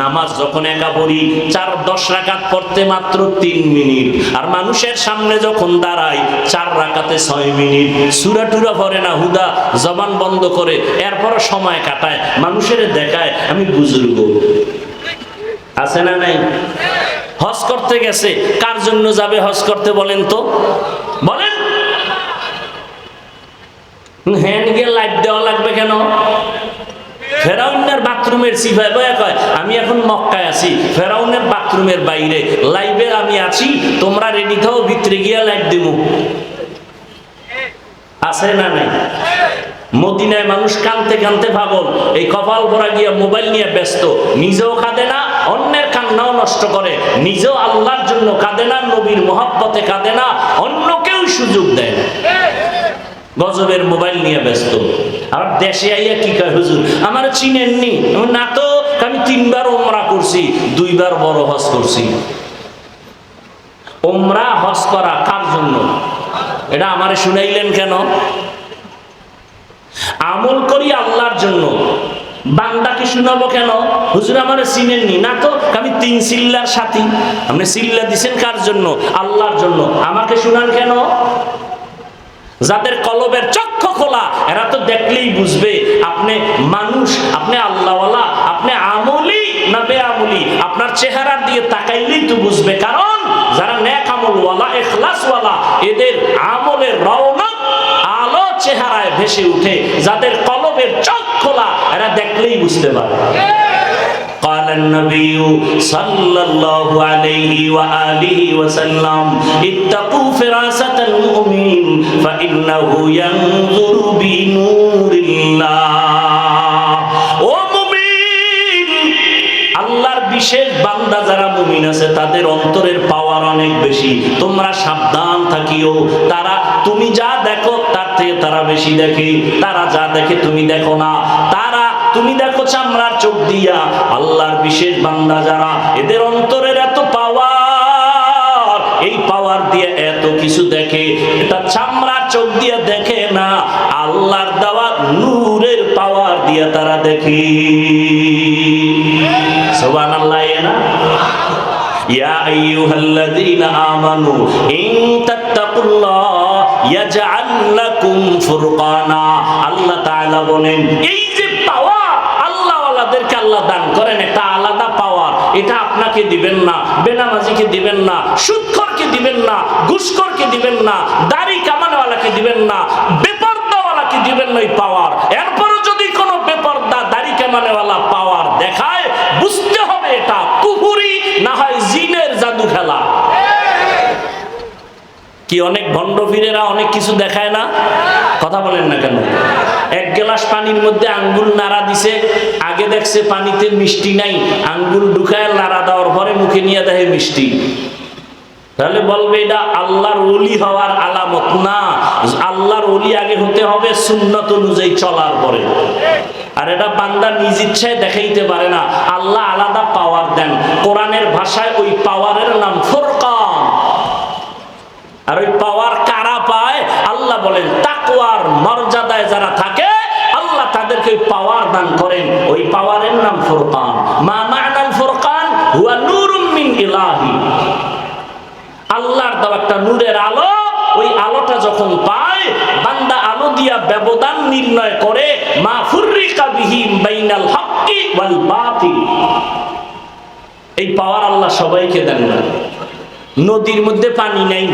নামাজ যখন একা পড়ি 4-10 রাকাত পড়তে মাত্র 3 মিনিট, আর মানুষের সামনে যখন দাঁড়াই 4 রাকাতে 6 মিনিট। সূরা টুরা পড়ে না, হুদা জবান বন্ধ করে, এরপর সময় কাটায়, মানুষের দেখায় আমি বুজুর্গ। আছে না নাই? হজ করতে গেছে, কার জন্য যাবে হজ করতে বলেন তো? বলেন। হ্যান্ড গিয়ে লাইট দেওয়া লাগবে কেন? ফেরাউনের বাথরুমের সিফায় বয়া কয় আমি এখন মক্কায় আছি, ফেরাউনের বাথরুমের বাইরে লাইভে আমি আছি, তোমরা রেডি থাও, ভিতরে গিয়া লাইট দিব। আছে না নাই? মদিনায় মানুষ কানতে কানতে পাগল, এই কপাল ভরা গিয়া মোবাইল নিয়ে ব্যস্ত, নিজেও কাঁদে না, অন্যের কান্নাও নষ্ট করে, নিজেও আল্লাহর জন্য কাঁদে না, নবীর মহব্বতে কাঁদে না, অন্যকেও সুযোগ দেয় না, গজবের মোবাইল নিয়ে ব্যস্ত। আর দেশে আইয়া কি কয়, হুজুর আমার চিনেননি? না তো, আমি 3 বার ওমরা করছি, 2 বার বড় হজ করছি। ওমরা হজ করা কার জন্য? এটা আমারে শুনাইলেন কেন? আমল করি আল্লাহর জন্য, বান্দাকে শুনাবো কেন? হুজুর আমারে চিনেননি? না তো, আমি 3 চিল্লার সাথী। আপনি চিল্লা দিছেন কার জন্য? আল্লাহর জন্য। আমাকে শুনান কেন? যাদের কলবের চক্ষু খোলা, এরা তো দেখলেই বুঝবে আপনি মানুষ, আপনি আল্লাহওয়ালা, আপনি আমলি না বেআমলি, আপনার চেহারা দিয়ে তাকাইলেই তো বুঝবে। কারণ যারা নেক আমলওয়ালা, ইখলাসওয়ালা, এদের আমলের রওনক আলো চেহারায় ভেসে উঠে। যাদের কলবের চোখ খোলা, এরা দেখলেই বুঝতে পারে। قال النبي صلى الله عليه وآله وسلم اتقوا فراسة المؤمن فإنه ينظر بنور الله। ও মুমিন, আল্লাহর বিশেষ বান্দা যারা মুমিন আছে, তাদের অন্তরের পাওয়ার অনেক বেশি। তোমরা সাবধান থাকিও, তারা তুমি যা দেখো তার থেকে তারা বেশি দেখে। তারা যা দেখে তুমি দেখো না, তারা তুমি দেখো চামড়ার চোখ দিয়া। আল্লাহর বিশেষ বান্দা যারা, এদের অন্তরের এত পাওয়ার, এই পাওয়ার দিয়ে এত কিছু দেখে, এটা চামড়ার চোখ দিয়ে দেখে না, আল্লাহর দেওয়া নূরের পাওয়ার দিয়ে তারা দেখে। সুবহানাল্লাহ। না ইয়া আইয়ুহাল্লাযীনা আমানু ইন তাত্তাকুল্লাহ ইয়াজআল লাকুম ফুরকানা। আল্লাহ তাআলা বলেন, এই যে পাওয়ার আল্লাহওয়ালাদেরকে আল্লাহ দান করেন, একটা আলাদা পাওয়ার, এটা আপনাকে দিবেন না, বেনামাজিকে দিবেন না, সুদখোরকে দিবেন না, ঘুষখোরকে দিবেন না, দাড়ি কামানওয়ালাকে দিবেন না, বেপরদাওয়ালাকে দিবেন না এই পাওয়ার। এরপরও যদি কোনো বেপরদা দাড়ি কামানওয়ালা পাওয়ার দেখায়, বুঝতে হবে এটা কুফরি, না হয় জিনের জাদু খেলা। কি অনেক ভণ্ড ফিরেরা অনেক কিছু দেখায় না? কথা বলেন না কেন? 1 গ্লাস পানির মধ্যে আঙ্গুল নাড়া দিছে, আগে দেখছে পানিতে মিষ্টি নাই, আঙ্গুল ঢুকায় নাড়া দেওয়ার পরে মুখে নিয়ে দেখে মিষ্টি। তাহলে বলবে এটা আল্লাহর ওলি হওয়ার আলামত না। আল্লাহর ওলি আগে হতে হবে সুন্নত অনুযায়ী চলার পরে। আর এটা বান্দা নিজ ইচ্ছায় দেখাইতে পারে না, আল্লাহ আলাদা পাওয়ার দেন। কোরআনের ভাষায় ওই পাওয়ারের নাম ফুরকান। আর ওই পাওয়ার কারা পায়? আল্লাহ বলেন তাকওয়ার মর্যাদায় যারা থাকে, আল্লাহ তাদেরকে ওই পাওয়ার দান করেন। ওই পাওয়ারের নাম ফুরকান। মা মা'নাল ফুরকান হুয়া নূরুম মিন ইলাহি। আল্লাহর দেওয়া একটা নূরের আলো, ওই আলোটা যখন পায়, বান্দা আলো দিয়া ব্যবধান নির্ণয় করে। মা ফুররিকা বিহি বাইনাল হাক্কি ওয়াল বাতিল। এই পাওয়ার আল্লাহ সবাইকে দেন না। নদীর মধ্যে পানি নেই,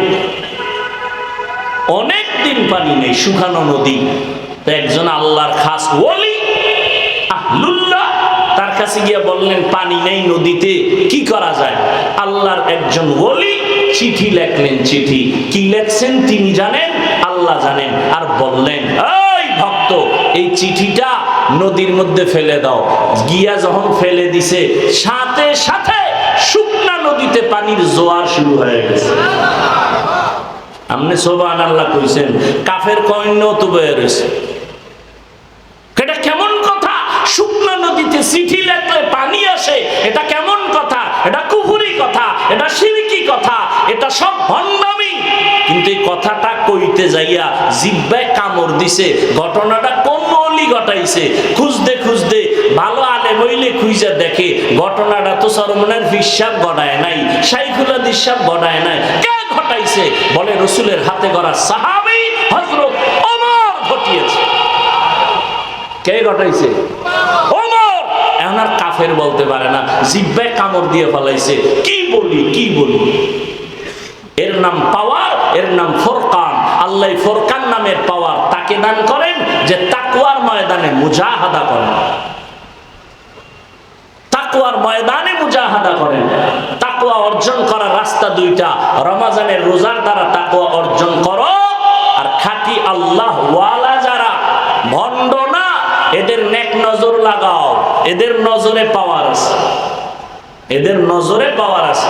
অনেক দিন পানি নেই, শুকানো নদী। তো একজন আল্লাহর খাস ওলি আহলুল্লাহ, তার কাছে গিয়ে বললেন পানি নেই নদীতে, কি করা যায়? আল্লাহর একজন ওলি চিঠি লেখলেন। চিঠি কি লেখছেন তিনি জানেন, আল্লাহ জানেন। আর বললেন, এই ভক্ত, এই চিঠিটা নদীর মধ্যে ফেলে দাও। গিয়া যখন ফেলে দিছে, সাথে সাথে শুকনা নদীতে পানির জোয়ার শুরু হয়ে গেছে। আপনি সুবহানাল্লাহ কইছেন, কাফের কইন্য তো বের হইছে। এটা কেমন কথা? শুকনা নদীতে চিঠি লেখলে পানি আসে, এটা কেমন কথা? এটা কুফরি কথা, এটা শিরকি কথা, এটা সব ভণ্ডামি। কিন্তু এই কথাটা কইতে যাইয়া জিহ্বায় কামড় দিছে। ঘটনাটা কোন ওলি ঘটাইছে? খুঁজতে খুঁজতে ভালো আলেম হইলে খুঁজে দেখে ঘটনাটা তো সরমনের হিসাব গড়ায় নাই, শাইখুল হাদিস সাহেব গড়ায় নাই, কে ঘটাইছে? বলে রসুলের হাতে গড়া সাহাবী হযরত ওমর ঘটিয়েছে। কে ঘটাইছে? ওমর। এখন আর কাফের বলতে পারে না, জিহ্বায় কামড় দিয়ে ফেলাইছে। কি বলি? এর নাম পাওয়ার, এর নাম ফুরকান। আল্লাহ ফুরকান নামের পাওয়ার তাকে দান করেন যে তাকওয়ার ময়দানে মুজাহাদা করেন। তাকওয়ার ময়দানে মুজাহাদা করেন। তাকওয়া অর্জন করার রাস্তা দুইটা, রমজানের রোজার দ্বারা তাকওয়া অর্জন করো, আর খাঁটি আল্লাহ ওয়ালা যারা ভণ্ড না এদের নেক নজর লাগাও, এদের নজরে পাওয়ার আছে, এদের নজরে পাওয়ার আছে।